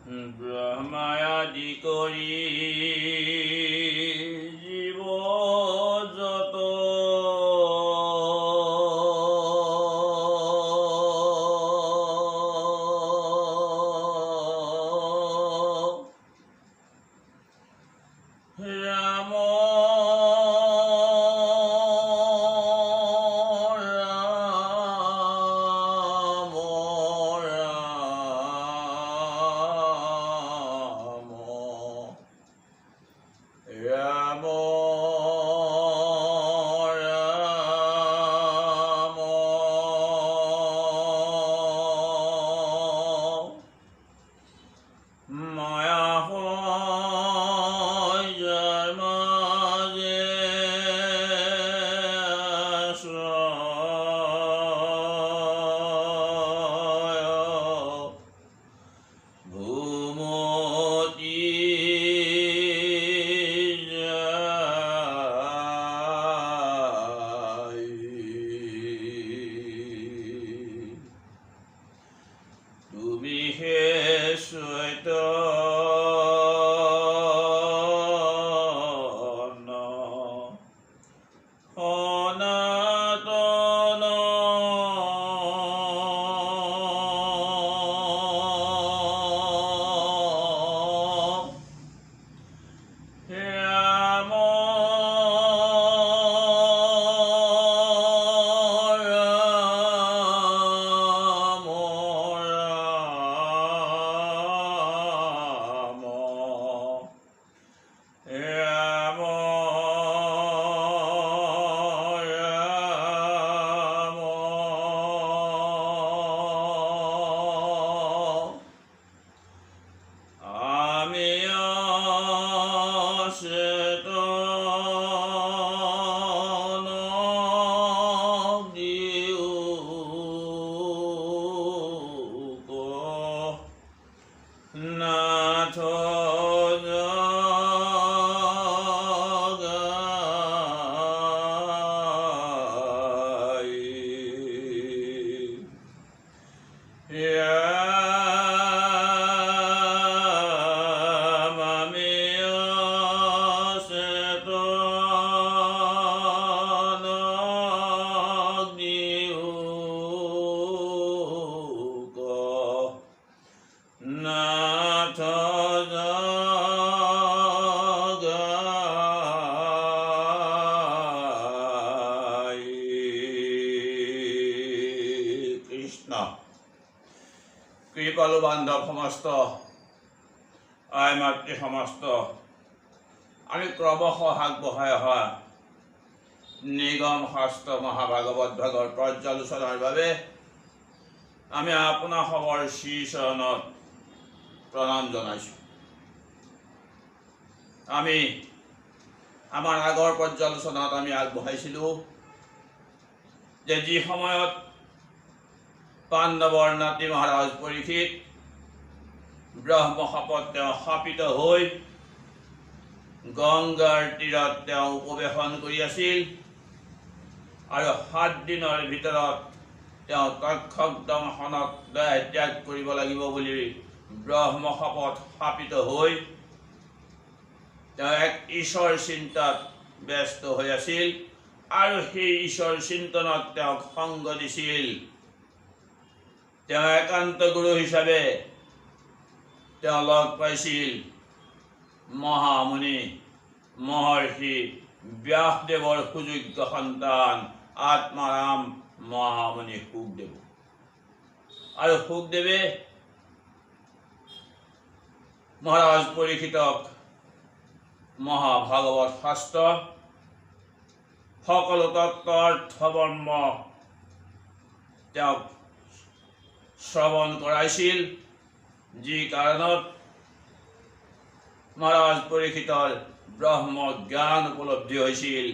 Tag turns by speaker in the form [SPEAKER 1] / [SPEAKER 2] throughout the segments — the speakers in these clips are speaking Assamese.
[SPEAKER 1] ব্রহ্মায়াদি করি জীব যত রাম রাম রাম মায়া হয় যার মাঝে আশ্রয় ভূমতি তুমি হে শ্বেত সনাতন রাম রাম রাম রাম আমি আশ্রিত নাথ রাম আমি আশ্রিত নাথ কৃষ্ণ কৃপালু বান্ধব সমস্ত আই মাতৃ সমস্ত আমি ক্রমশ আগবঢ়াই অহা নিগম শাস্ত্ৰ মহাভাগৱত ভাগৰ পৰ্যালোচনাৰ বাবে আমি আপোনাৰ সবৰ শ্ৰীচৰণত প্ৰণাম জনাইছোঁ। আমি আমাৰ আগৰ পৰ্যালোচনাত আমি আগবঢ়াইছিলোঁ যে যি সময়ত পাণ্ডৱৰ নাতি মহাৰাজ পৰীক্ষিত ব্ৰহ্মশাপত তেওঁ শাপিত হৈ গংগাৰ তীৰত তেওঁ উপবেশন কৰি আছিল আৰু 7 দিনৰ ভিতৰত তেওঁ তক্ষক দংশনক ত্যাগ কৰিব লাগিব বুলি ব্ৰহ্মশাপত শাপিত হৈ তেওঁ এক ঈশ্বৰ চিন্তাত ব্যস্ত হৈ আছিল আৰু সেই ঈশ্বৰ চিন্তনত তেওঁক সংগ দিছিল। তেওঁ একান্ত গুৰু হিচাপে তেওঁ লগ পাইছিল মহামুনি মহৰ্ষি ব্যাসদেৱৰ সুযোগ্য সন্তান আত্মাৰাম মহামুনি শুকদেৱ। আৰু শুকদেৱে মহাৰাজ পৰীক্ষিতক মহাভাগৱত শাস্ত্ৰ সকলো তত্ত্বাৰ্থমৰ্ম তেওঁক শ্ৰৱণ কৰাইছিল, যি কাৰণত মহাৰাজ পৰীক্ষিতৰ ব্ৰহ্ম জ্ঞান উপলব্ধি হৈছিল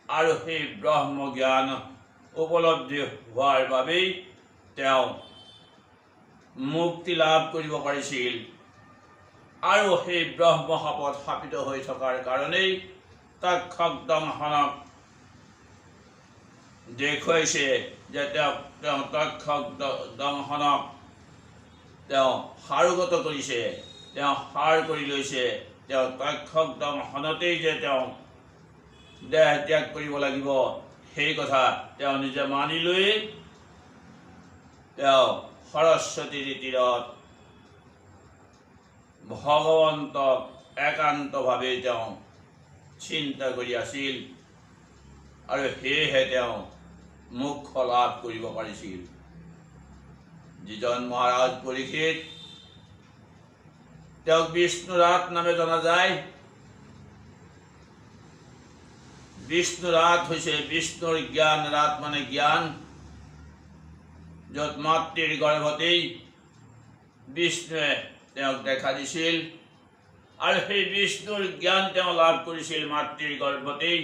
[SPEAKER 1] আৰু সেই ব্ৰহ্ম জ্ঞান উপলব্ধি হোৱাৰ বাবেই তেওঁ মুক্তি লাভ কৰিব পাৰিছিল। আৰু সেই ব্ৰহ্মশাপত শাপিত হৈ থকাৰ কাৰণেই তক্ষক দংশনক দেখুৱাইছে যে তেওঁ তক্ষক দংশনক তেওঁ সাৰোগত কৰিছে, তেওঁ সাৰ কৰি লৈছে, তেওঁ তক্ষক দংশনতেই যে তেওঁ দেহ ত্যাগ কৰিব লাগিব সেই কথা তেওঁ নিজে মানি লৈ তেওঁ সৰস্বতীৰ তীৰত ভগৱন্তক একান্তভাৱে তেওঁ চিন্তা কৰি আছিল আৰু সেয়েহে তেওঁ মোক্ষ লাভ কৰিব পাৰিছিল। যিজন মহাৰাজ পৰীক্ষিত, তেওঁক বিষ্ণুৰাত নামে জনা যায়। বিষ্ণুৰাত হৈছে বিষ্ণুৰ জ্ঞান, ৰাত মানে জ্ঞান, য'ত মাতৃৰ গৰ্ভতেই বিষ্ণুৱে তেওঁক দেখা দিছিল আৰু সেই বিষ্ণুৰ জ্ঞান তেওঁ লাভ কৰিছিল মাতৃৰ গৰ্ভতেই।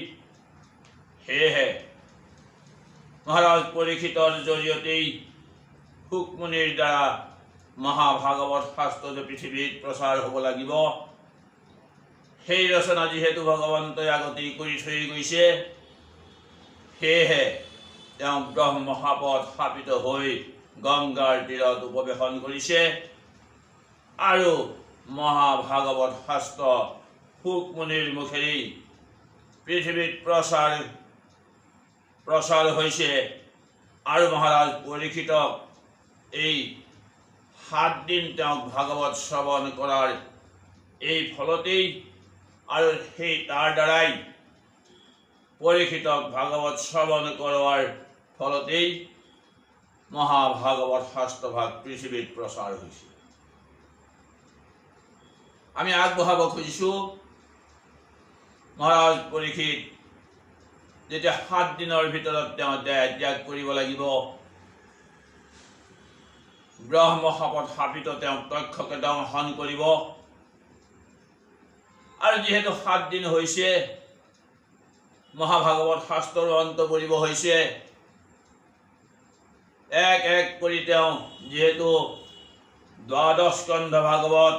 [SPEAKER 1] সেয়েহে মহাৰাজ পৰীক্ষিতৰ জৰিয়তেই শুকমুনিৰ দ্বাৰা মহাভাগৱত শাস্ত্ৰটো পৃথিৱীত প্ৰচাৰ হ'ব লাগিব। সেই ৰচনা যিহেতু ভগৱন্তই আগতেই কৰি থৈ গৈছে, সেয়েহে তেওঁ ব্ৰহ্মশাপত শাপিত হৈ গংগাৰ তীৰত উপৱেশন কৰিছে আৰু মহাভাগৱত শাস্ত্ৰ শুকমুনিৰ মুখেৰে পৃথিৱীত প্ৰচাৰ হৈছে আৰু মহাৰাজ পৰীক্ষিতক এই 7 দিন তেওঁক ভাগৱত শ্ৰৱণ কৰাৰ এই ফলতেই আৰু সেই তাৰ দ্বাৰাই পৰীক্ষিতক ভাগৱত শ্ৰৱণ কৰোৱাৰ ফলতেই মহাভাগৱত শাস্ত্ৰভাগ পৃথিৱীত প্ৰচাৰ হৈছে। আমি আগবঢ়াব খুজিছোঁ, মহাৰাজ পৰীক্ষিত যেতিয়া 7 দিনৰ ভিতৰত তেওঁ দেহ ত্যাগ কৰিব লাগিব, ব্ৰহ্মশাপত শাপিত তেওঁক তক্ষকে দংশন কৰিব আৰু যিহেতু 7 দিন হৈছে, মহাভাগৱত শাস্ত্ৰৰ অন্ত পৰিব হৈছে, এক এক কৰি তেওঁ যিহেতু 12 স্কন্ধ ভাগৱত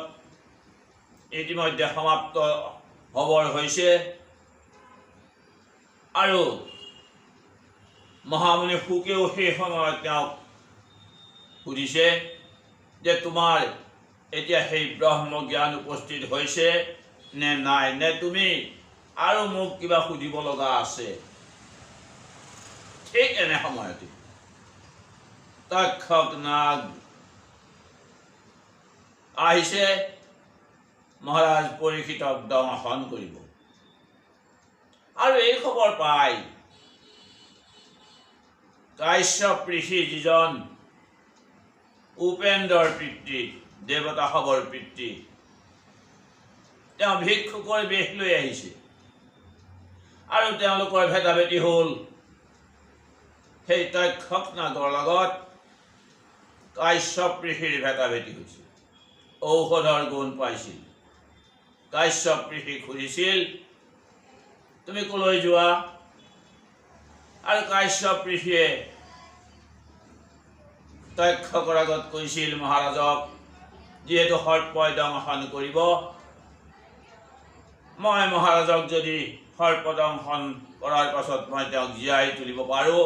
[SPEAKER 1] ইতিমধ্যে সমাপ্ত হ'বৰ হৈছে আৰু মহামুনি শুকেও সেই সময়ত তেওঁক সুধিছে যে তোমাৰ এতিয়া সেই ব্ৰহ্ম জ্ঞান উপস্থিত হৈছে নে নাই, নে তুমি আৰু মোক কিবা সুধিব লগা আছে। ঠিক এনে সময়তে তক্ষক নাগ আহিছে মহাৰাজ পৰীক্ষিতক দংশন কৰিব আৰু এই খবৰ পাই কাশ্যপ ঋষি, যিজন উপেন্দ্ৰৰ পিতৃ, দেৱতাসৱৰ পিতৃ, তেওঁ ভিক্ষুকৰ বেশ লৈ আহিছে আৰু তেওঁলোকৰ ভেদাভেদি হ'ল সেই তক্ষক নাগৰ লগত কাশ্যপ ঋষিৰ ভেদাভেদি হৈছিল। ঔষধৰ গুণ পাইছিল। কাশ্যপ ঋষিক সুধিছিল তুমি কলৈ যোৱা, আৰু কাশ্যপ ঋষিয়ে তক্ষকৰ আগত কৈছিল মহাৰাজক যিহেতু সৰ্পই দংশন কৰিব, মই মহাৰাজক যদি সৰ্প দংশন কৰাৰ পাছত মই তেওঁক জীয়াই তুলিব পাৰোঁ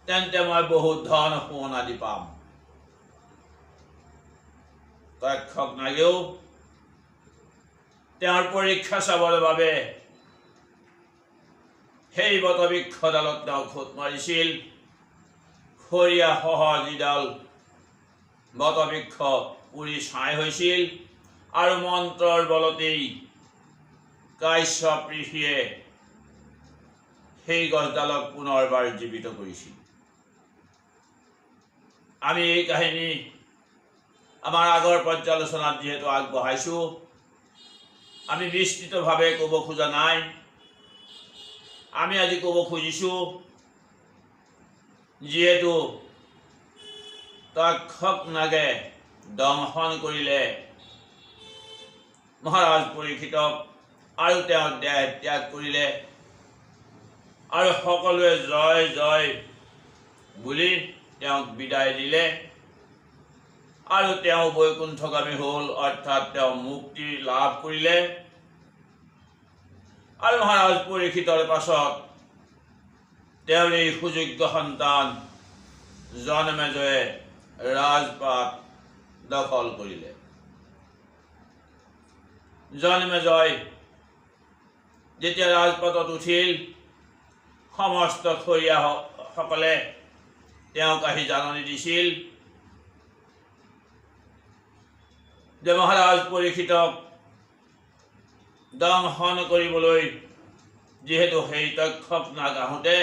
[SPEAKER 1] তেন্তে মই বহুত ধন সোণ আদি পাম। তক্ষক নাগেও তেওঁৰ পৰীক্ষা চাবৰ বাবে সেই বটবৃক্ষডালত তেওঁ খোট মাৰিছিল। খৰিয়া সহ যিডাল বটবৃক্ষ পুৰি ছাই হৈছিল আৰু মন্ত্ৰৰ বলতেই কাশ্যপ ঋষিয়ে সেই গছডালক পুনৰবাৰ জীৱিত কৰিছিল। আমি এই কাহিনী আমাৰ আগৰ পৰ্যালোচনাত যিহেতু আগবঢ়াইছোঁ, আমি বিস্তৃতভাৱে ক'ব খোজা নাই। আমি আজি ক'ব খুজিছোঁ যিহেতু তক্ষক নাগে দংশন কৰিলে মহাৰাজ পৰীক্ষিতক আৰু তেওঁ দেহ ত্যাগ কৰিলে আৰু সকলোৱে জয় জয় বুলি তেওঁক বিদায় দিলে আৰু তেওঁ বৈকুণ্ঠগামী হ'ল, অৰ্থাৎ তেওঁ মুক্তি লাভ কৰিলে আৰু মহাৰাজ পৰীক্ষিতৰ পাছত তেওঁৰ এই সুযোগ্য সন্তান জনমেজয়ে ৰাজপাট দখল কৰিলে। জনমেজয় যেতিয়া ৰাজপাটত উঠিল, সমস্ত খৰীয়াসকলে তেওঁক আহি জাননী দিছিল যে মহাৰাজ পৰীক্ষিতক দংশন কৰিবলৈ যিহেতু সেই তক্ষক নাগ আহোঁতে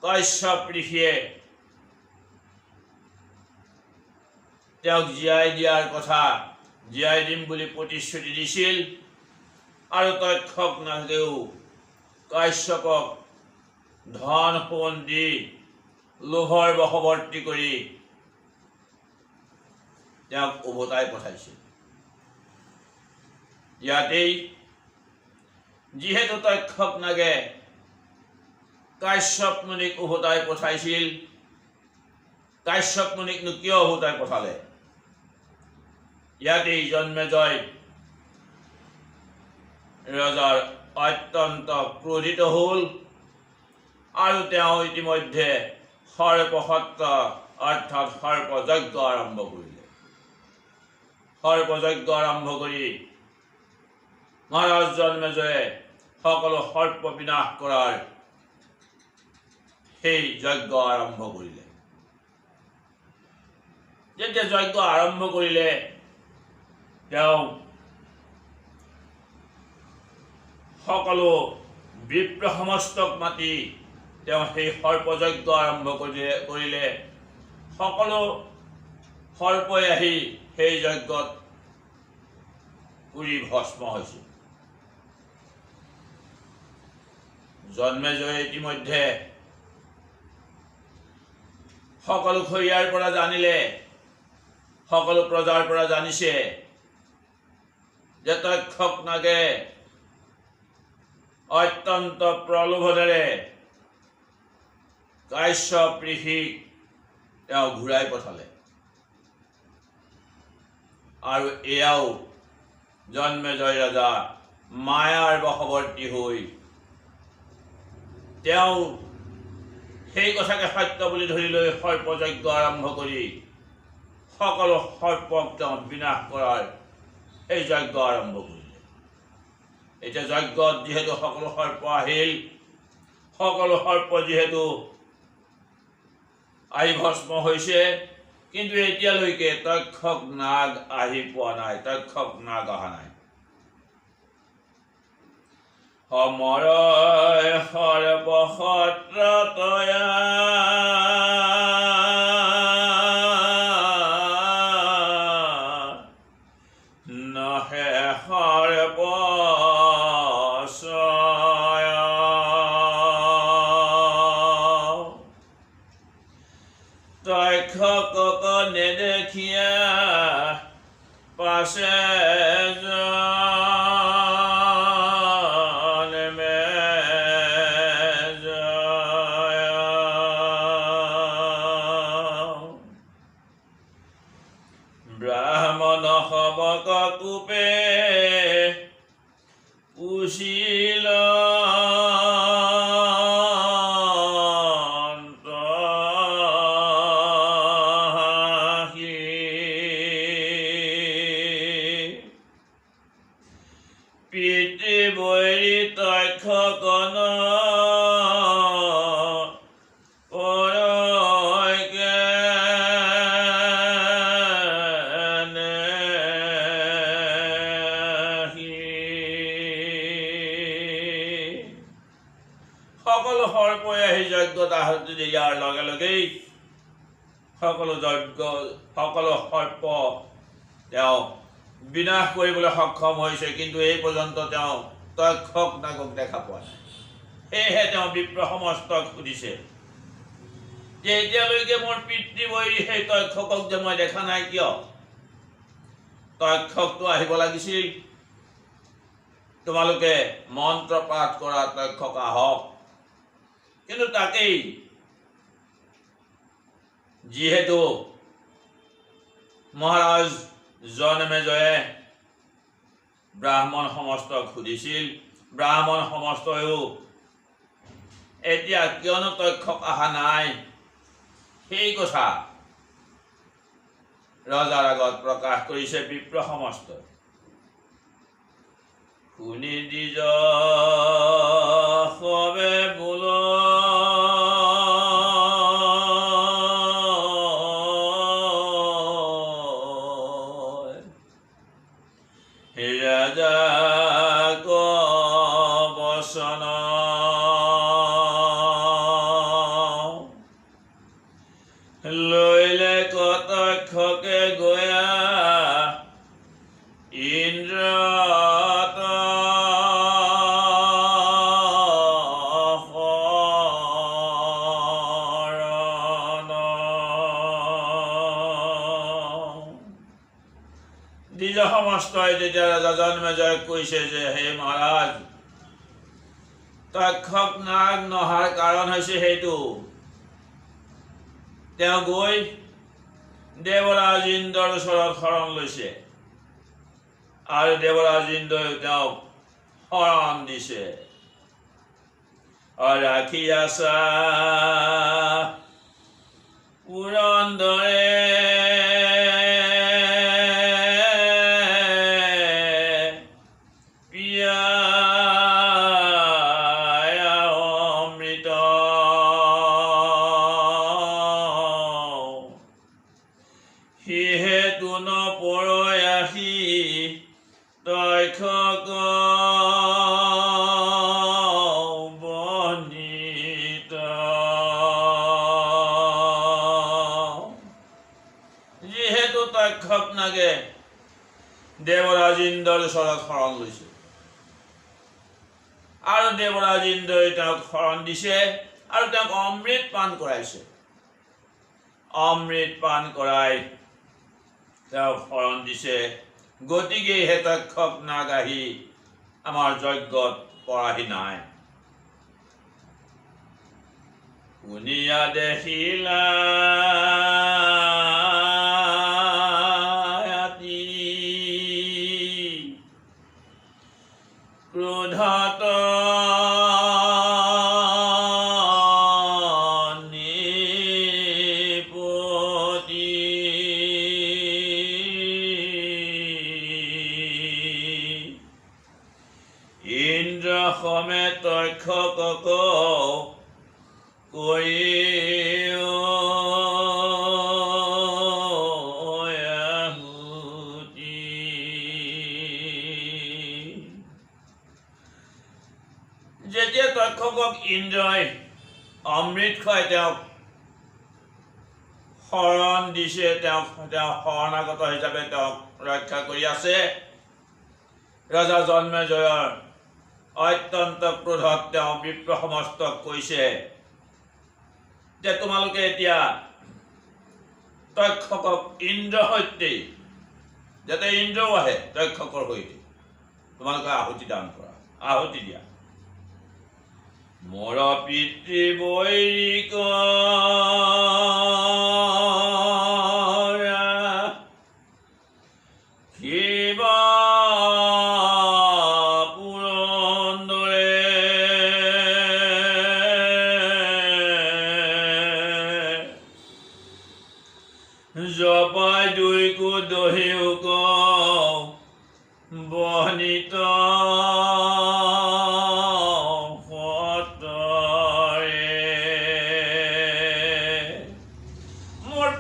[SPEAKER 1] কাশ্যপ ঋষিয়ে তেওঁক জীয়াই দিয়াৰ কথা, জীয়াই দিম বুলি প্ৰতিশ্ৰুতি দিছিল, আৰু তক্ষক নাগেও কাশ্যপক ধন সোণ দি লোভৰ বশৱৰ্তী কৰি তেওঁক উভতাই পঠাইছিল। ইয়াতেই যিহেতু তক্ষক নাগে কাশ্যপ মুনিক উভতাই পঠাইছিল, কাশ্যপ মুনিকনো কিয় উভতাই পঠালে? ইয়াতেই জন্মেজয় ৰজাৰ অত্যন্ত ক্ৰোধিত হ'ল, আৰু তেওঁ ইতিমধ্যে সৰ্পসত্ৰ অৰ্থাৎ সৰ্পযজ্ঞ আৰম্ভ কৰিলে। সৰ্পযজ্ঞ আৰম্ভ কৰি মহাৰাজ জন্মেজয়ে সকলো সৰ্প বিনাশ কৰাৰ সেই যজ্ঞ আৰম্ভ কৰিলে। যেতিয়া যজ্ঞ আৰম্ভ কৰিলে, তেওঁ সকলো বিপ্ৰ সমস্তক মাতি তেওঁ সেই সৰ্পযজ্ঞ আৰম্ভ কৰিলে। সকলো সৰ্পই আহি সেই যজ্ঞত পুৰি ভস্ম হৈছিল। জন্মেজয়ে ইতিমধ্যে সকলো খৰীয়াৰ পৰা জানিলে, সকলো প্ৰজাৰ পৰা জানিছে যে তক্ষক নাগে অত্যন্ত প্ৰলোভনেৰে কাশ্যপ ঋষিক তেওঁ ঘূৰাই পঠালে। আৰু এয়াও জন্মেজয় ৰজা মায়াৰ বশৱৰ্তী হৈ তেওঁ সেই কথাকে সত্য বুলি ধৰি লৈ সৰ্পযজ্ঞ আৰম্ভ কৰি সকলো সৰ্পক তেওঁ বিনাশ কৰাৰ এই যজ্ঞ আৰম্ভ কৰিলে। এতিয়া যজ্ঞত যিহেতু সকলো সৰ্প আহিল, সকলো সৰ্প যিহেতু আহি ভস্ম হৈছে, কিন্তু এতিয়ালৈকে তক্ষক নাগ আহি পোৱা নাই, তক্ষক নাগ অহা নাই। সমৰয় সৰ্বসত্ৰ তয়া নহে সৰ্প তক্ষকক নেদেখিয়া পাছে ব্ৰাহ্মণ সবক কূপে পুছিল পিতৃ বৈৰী তক্ষকন সকলো সৰ্পই আহি যজ্ঞত আহুতি দিয়াৰ লগে লগেই সকলো সৰ্প তেওঁ বিনাশ কৰিবলৈ সক্ষম হৈছে, কিন্তু এই পৰ্যন্ত তেওঁ তক্ষক নাগক দেখা পোৱা নাই। সেয়েহে তেওঁ বিপ্ৰ সমস্তক সুধিছে যে এতিয়ালৈকে মোৰ পিতৃ বৈৰী সেই তক্ষকক যে মই দেখা নাই কিয়? তক্ষকটো আহিব লাগিছিল, তোমালোকে মন্ত্ৰ পাঠ কৰা তক্ষক আহক। কিন্তু তাকেই যিহেতু মহাৰাজ জনমেজয়ে ব্ৰাহ্মণ সমস্তক সুধিছিল, ব্ৰাহ্মণ সমস্তইও এতিয়া কিয়নো তক্ষক অহা নাই সেই কথা ৰজাৰ আগত প্ৰকাশ কৰিছে বিপ্ৰ সমস্ত। শুনি দিজ সবে বোল ৰাজা বচন লৈলে কতক্ষকে গয়া ইন্দ্ৰ দ্বিজ সমস্তই যেতিয়া ৰজা জন্মেজয়ক কৈছে যে হে মহাৰাজ, তক্ষক নাগ নহাৰ কাৰণ হৈছে সেইটো, তেওঁ গৈ দেৱৰাজ ইন্দ্ৰৰ ওচৰত শৰণ লৈছে আৰু দেৱৰাজ ইন্দ্ৰই তেওঁক শৰণ দিছে। ৰাখি আছা পুৰন্দৰে সিহেতু নপৰয়াসী তক্ষক বনিত। যিহেতু তক্ষক নাগে দেৱৰাজ ইন্দ্ৰৰ ওচৰত শৰণ লৈছে আৰু দেৱৰাজ ইন্দ্ৰই তেওঁক শৰণ দিছে আৰু তেওঁক অমৃত পান কৰাইছে। অমৃত পান কৰাই তেওঁক শৰণ দিছে, গতিকে হে তক্ষক নাগ আহি আমাৰ যজ্ঞত পৰাহি নাই। শুনিয়া দেখিলা ক্ৰোধত ইন্দ্ৰ সমেত তক্ষকক কৰি যেতিয়া তক্ষকক ইন্দ্ৰই অমৃত খুৱাই তেওঁক শৰণ দিছে, তেওঁ শৰণাগত হিচাপে তেওঁক ৰক্ষা কৰি আছে, ৰজা জন্মেজয়ৰ অত্যন্ত ক্ৰোধত তেওঁ বিপ্ৰ সমস্তক কৈছে যে তোমালোকে এতিয়া তক্ষকক ইন্দ্ৰৰ সৈতে, যাতে ইন্দ্ৰও আহে তক্ষকৰ সৈতে, তোমালোকে আহুতি দান কৰা, আহুতি দিয়া। মোৰ পিতৃ বৈৰিক শিৱ পুৰন্দৰে জপাই দুইকো দহিওক বনিত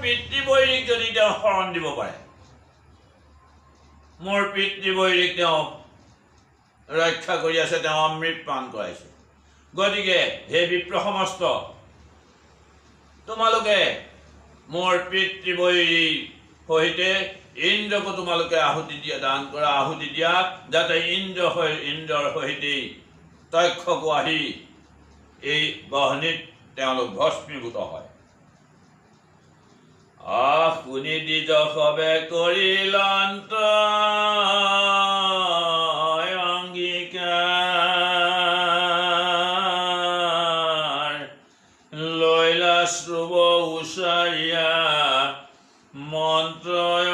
[SPEAKER 1] পিতৃবৈৰিক যদি তেওঁ শৰণ দিব পাৰে, মোৰ পিতৃবৈৰিক তেওঁ ৰক্ষা কৰি আছে, তেওঁ অমৃত পান কৰাইছে, গতিকে হে বিপ্ৰ সমস্ত, তোমালোকে মোৰ পিতৃবৈৰিক সৈতে ইন্দ্ৰকো তোমালোকে আহুতি দিয়া, দান কৰা, আহুতি দিয়া, যাতে ইন্দ্ৰৰ সৈতে তক্ষকো আহি এই বহনিত তেওঁলোক ভস্মীভূত হয়। শুনি দিজ সবে কৰিলন্ত অংগীকাৰ, লৈলা শ্ৰুব উচাৰিয়া মন্ত্ৰয়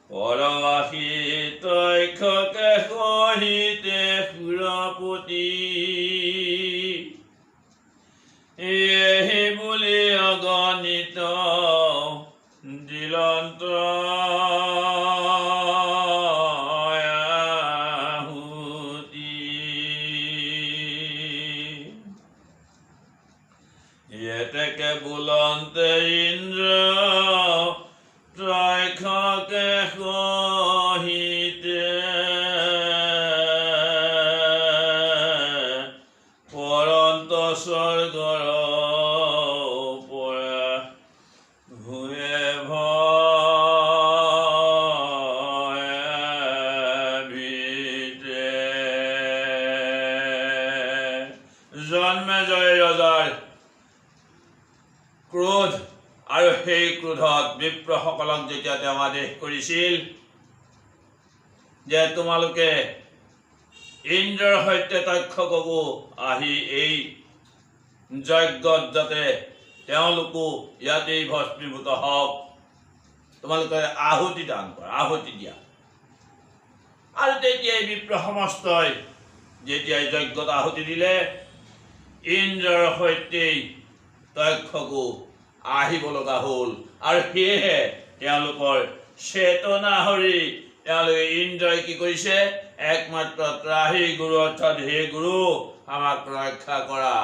[SPEAKER 1] পৰবাসী তক্ষকে সহিতে সুৰপতি এহি বুলি অগণিত দিলন্ত আহুতি এতেকে বুলন্তে ইন্দ্ৰ ত্ৰৈখকে সহিতে পৰন্ত স্বৰ্গৰ পৰা ভূয়ে ভীতে জন্মেজয় ৰজাৰ ক্ৰোধ আৰু সেই ক্ৰোধত বিপ্ৰসকলক যেতিয়া তেওঁ আদেশ কৰিছিল যে তোমালোকে ইন্দ্ৰৰ সৈতে তক্ষককো আহি এই যজ্ঞত যাতে তেওঁলোকো ইয়াতেই ভস্মীভূত হওক, তোমালোকে আহুতি দান কৰা, আহুতি দিয়া। আৰু তেতিয়াই বিপ্ৰ সমস্তই যেতিয়াই যজ্ঞত আহুতি দিলে ইন্দ্ৰৰ সৈতেই তক্ষকো আহিব লগা হ'ল। আৰু সেয়েহে তেওঁলোকৰ চেতনা হৰি তেওঁলোকে ইন্দ্ৰই কি কৰিছে, একমাত্ৰ ত্ৰাহি গুৰু অৰ্থাৎ হে গুৰু আমাক ৰক্ষা কৰা,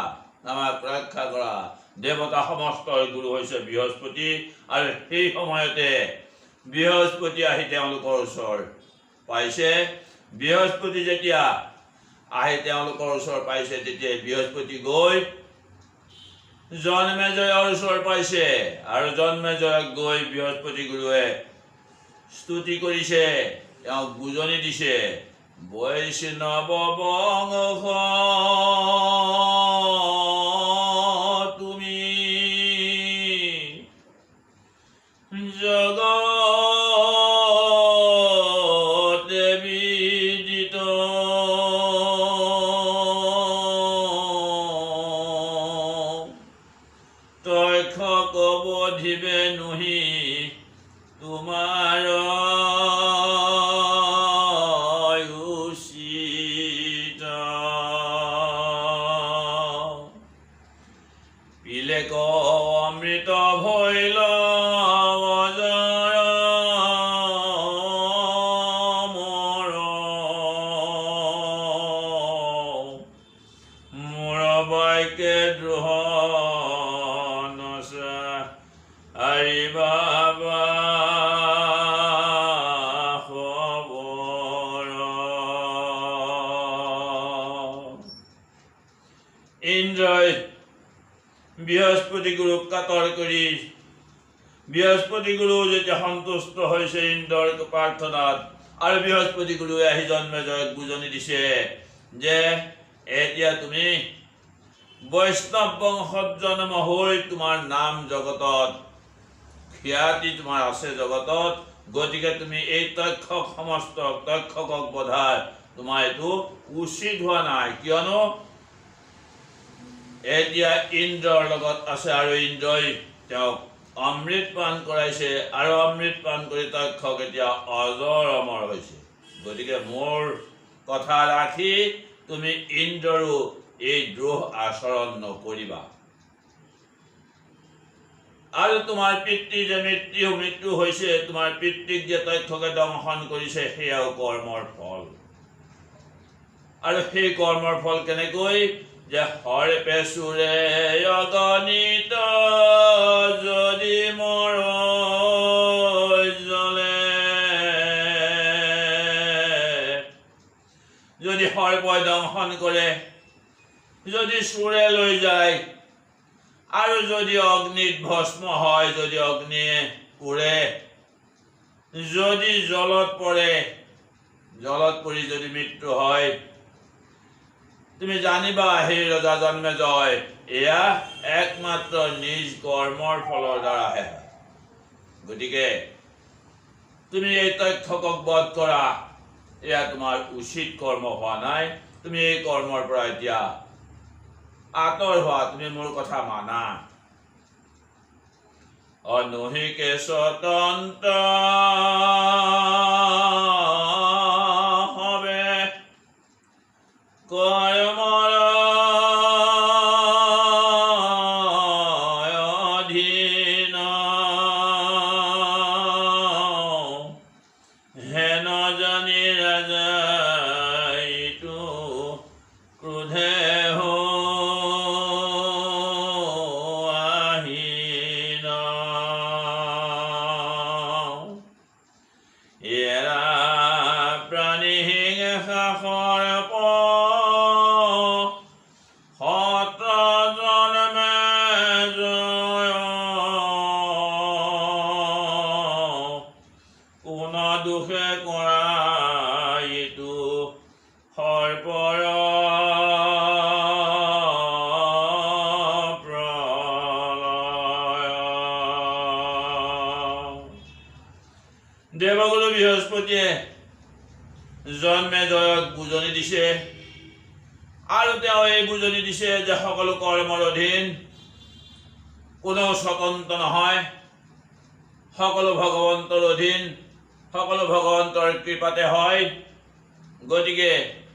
[SPEAKER 1] আমাক ৰক্ষা কৰা। দেৱতা সমস্তৰ গুৰু হৈছে বৃহস্পতি। আৰু সেই সময়তে বৃহস্পতি আহি তেওঁলোকৰ ওচৰ পাইছে। বৃহস্পতি যেতিয়া আহি তেওঁলোকৰ ওচৰ পাইছে তেতিয়া বৃহস্পতি গৈ জন্মেজয়ৰ ওচৰ পাইছে। আৰু জন্মেজয়ক গৈ বৃহস্পতি গুৰুৱে স্তুতি কৰিছে, তেওঁক বুজনি দিছে। বৈষ্ণৱ বংশ তুমি জগতে বিদিত, তক্ষক বধিবে নুহি তোমাৰ উচিত। পিলেক অমৃত ভৈল অজৰ মৰ, মোৰ বাইকে দ্ৰোহ নচা আৰি বাবা খবৰ। ইন্দ্ৰই বৃহস্পতি গুৰুক কাতৰ কৰি, বৃহস্পতি গুৰু যেতিয়া সন্তুষ্ট হৈছে ইন্দ্ৰৰ প্ৰাৰ্থনাত, আৰু বৃহস্পতি গুৰুৱে আহি জন্মেজয়ক বুজনি দিছে যে এতিয়া তুমি বৈষ্ণৱ বংশত জন্ম হৈ তোমাৰ নাম জগতত, খ্যাতি তোমাৰ আছে জগতত, গতিকে তুমি এই তক্ষক সমস্ত তক্ষকক বধাই তোমাৰ এইটো উচিত হোৱা নাই। কিয়নো এতিয়া ইন্দ্ৰৰ লগত আছে আৰু ইন্দ্ৰই তেওঁক অমৃত পান কৰাইছে, আৰু অমৃত পান কৰি তক্ষক এতিয়া অজৰ অমৰ হৈছে। গতিকে মোৰ কথা ৰাখি তুমি ইন্দ্ৰৰো এই দ্ৰোহ আচৰণ নকৰিবা। আৰু তোমাৰ পিতৃ যে মৃত্যু হৈছে, তোমাৰ পিতৃক যে তক্ষকে দংশন কৰিছে, সেয়াও কৰ্মৰ ফল। আৰু সেই কৰ্মৰ ফল কেনেকৈ, যে হৰে পেচুৰে অগণিত যদি মোৰ জ্বলে, যদি সৰ্পই দংশন কৰে, যদি চোৰে লৈ যায়, আৰু যদি অগ্নিত ভস্ম হয়, যদি অগ্নিয়ে পুৰে, যদি জলত পৰে, জলত পৰি যদি মৃত্যু হয়, তুমি জানিবা হে ৰজা জন্মেজয়, এয়া একমাত্ৰ নিজ কৰ্মৰ ফলৰ দ্বাৰাহে হয়। গতিকে তুমি এই তক্ষকক বধ কৰা, এয়া তোমাৰ উচিত কৰ্ম হোৱা নাই। তুমি এই কৰ্মৰ পৰা এতিয়া আঁতৰ হোৱা, তুমি মোৰ কথা মানা। অনুহিকে স্বতন্ত্ৰ হবে কৰ্মৰ ক্ৰোধে আহিন এৰা প্ৰাণী হিংসা সৰ্প সত্ৰ জন্মে জয় কোন দুখে কৰা এইটো সৰ্পৰ দেৱগুৰু বৃহস্পতিয়ে জন্মেজয়ক বুজনি দিছে আৰু তেওঁ এই বুজনি দিছে যে সকলো কৰ্মৰ অধীন, কোনো স্বতন্ত্ৰ নহয়, সকলো ভগৱন্তৰ অধীন, সকলো ভগৱন্তৰ কৃপাতে হয়। গতিকে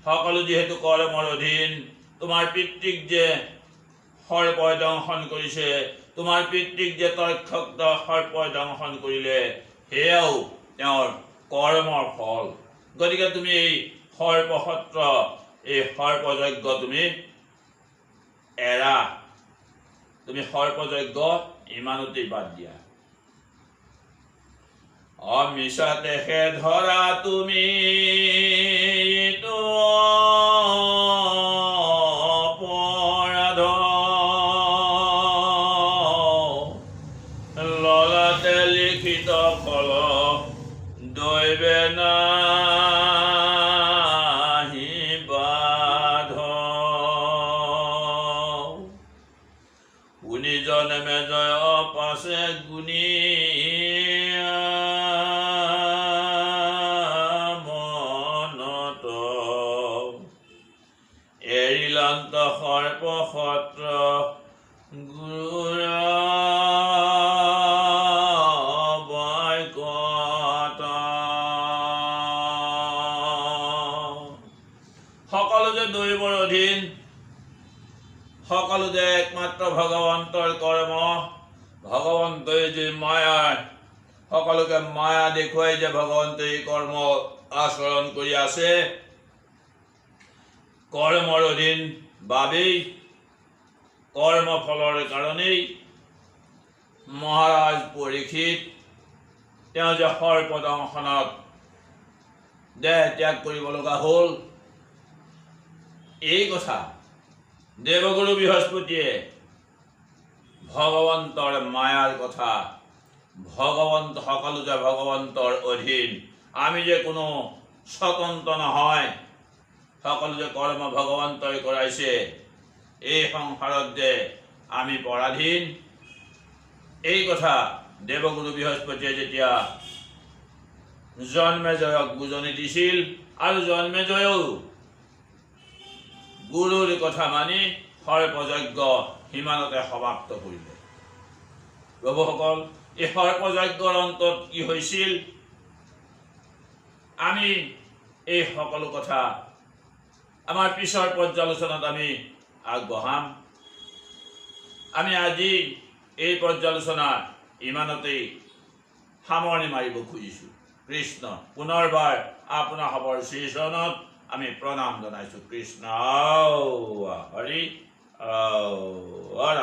[SPEAKER 1] সকলো যিহেতু কৰ্মৰ অধীন, তোমাৰ পিতৃক যে সৰ্পই দংশন কৰিছে, তোমাৰ পিতৃক যে তক্ষক সৰ্পই দংশন কৰিলে, সেয়াও তেওঁৰ কৰ্মৰ ফল। গতিকে তুমি এই সৰ্পসত্ৰ, এই সৰ্পযজ্ঞ তুমি এৰা, তুমি সৰ্পযজ্ঞ ইমানতেই বাদ দিয়া। অমিছাতে হে ধৰা তুমি অপৰাধ, ললাতে লিখিত ফল দৈবে নাহি বাধ, গুণী জন্মে জয় পাছে গুণী মনত, এৰিলান্ত সৰ্প সত্ৰ গুৰুৰ সকলো যে দৈৱৰ অধীন, সকলো যে একমাত্ৰ ভগৱন্তৰ কৰ্ম, ভগৱন্তই যে মায়াৰ, সকলোকে মায়া দেখুৱাই যে ভগৱন্তই কৰ্ম আচৰণ কৰি আছে, কৰ্মৰ অধীন বাবেই, কৰ্মফলৰ কাৰণেই মহাৰাজ পৰীক্ষিত তেওঁ যে সৰ্প দংশনত দেহ ত্যাগ কৰিব লগা হ'ল, এই কথা দেৱগুৰু বৃহস্পতিয়ে ভগৱন্তৰ মায়াৰ কথা, ভগৱন্ত সকলো যে ভগৱন্তৰ অধীন, আমি যে কোনো স্বতন্ত্ৰ নহয়, সকলো যে কৰ্ম ভগৱন্তই কৰাইছে, এই সংসাৰত যে আমি পৰাধীন, এই কথা দেৱগুৰু বৃহস্পতিয়ে যেতিয়া জন্মেজয়ক বুজনি দিছিল, আৰু জন্মেজয়েও গুৰুৰ কথা মানি সৰ্পযজ্ঞ সিমানতে সমাপ্ত কৰিলে। প্ৰভুসকল, এই সৰ্পযজ্ঞৰ অন্তত কি হৈছিল, আমি এই সকলো কথা আমাৰ পিছৰ পৰ্যালোচনাত আমি আগবঢ়াম। আমি আজি এই পৰ্যালোচনা ইমানতেই সামৰণি মাৰিব খুজিছোঁ। কৃষ্ণ, পুনৰবাৰ আপোনাৰ সবৰ শ্ৰীচৰণত আমি প্ৰণাম জনাইছোঁ। কৃষ্ণ হৰি হৰ